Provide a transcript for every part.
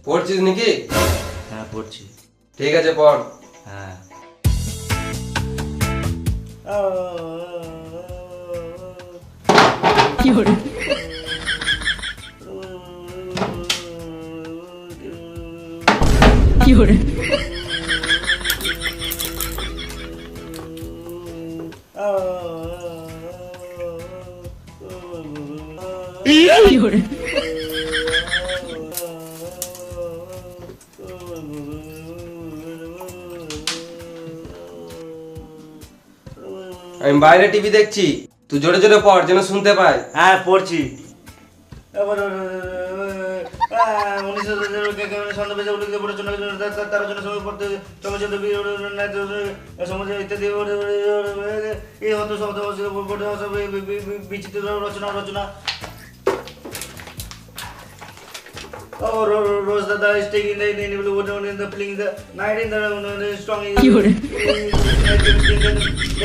পড়ছিস নাকি? হ্যাঁ পড়ছি। ঠিক আছে পড়। হ্যাঁ কি হলো? কি হলো? কি হলো? আমি বাইরে টিভি দেখছি, তুই জোরে জোরে পড় যেন শুনতে পাই। হ্যাঁ পড়ছি। বিচিত্র রচনা রচনা Rose the is taking the in the playing the night in the strong the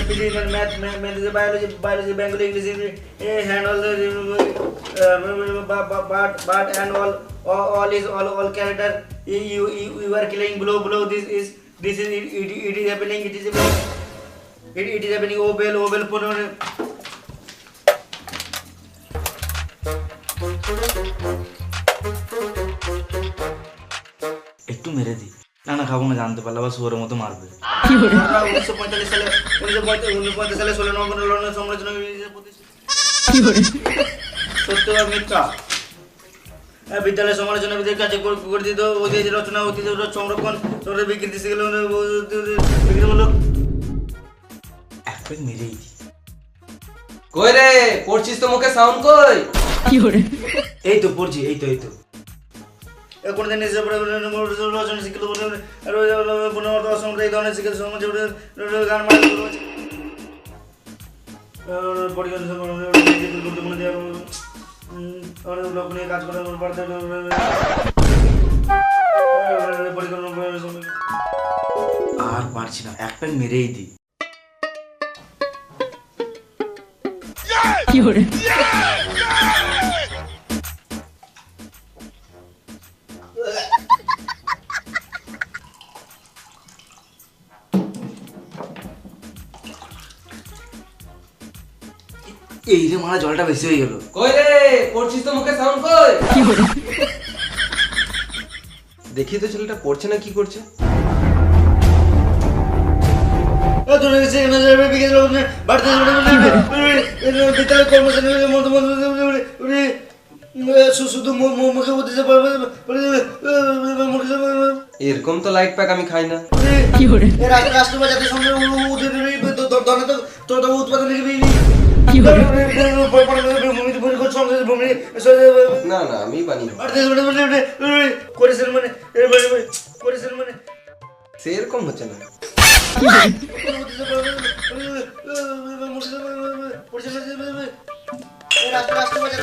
physics and math the biology Bengali English handle the but and all is all character you are killing below this is it is happening it is happening obel একটু মেরে দি। না না খাবো না, জানতে পারলে আবার শুয়োরের মতো মারবে। 1945 সালে 1945 সালে 16 নভেম্বর লন্ডন সমালোচনা সত্য বা মিথ্যা বিদ্যালয় সমালোচনাবিদের কাছে গঠিত ঐতিহাসিক রচনা ঐতিহ্য সংরক্ষণ বিকৃতি বিকৃতিমূলক এক প্যাক মেরেই দি। কই রে পড়ছিস তো, মুখে সাউন্ড কই? কি হলো? এই তো পড়ছি, এই তো কোনদিন রচনা শিক্ষিত পুনর্বর্ত অসংখ্য এই ধরনের শিক্ষিত সমাজ গান লক্ষণীয় কাজ করে আর পারছি না, এক প্যাক মেরেই দি। কি হলো? এই রে মারা, জলটা বেশি হয়ে গেল। কই রে পড়ছিস তো, মুখে সাউন্ড কই? কি হলো? দেখি তো ছেলেটা পড়ছে না কি করছে। শুধু এরকম তো লাইট প্যাক আমি খাই না। কি হলো? রাষ্ট্রপতি জাতির সঙ্গে উৎপাদন কি হলো? না না আমি বানিয়ে করেছেন মানে সেরকম হচ্ছে না। রাষ্ট্রপতি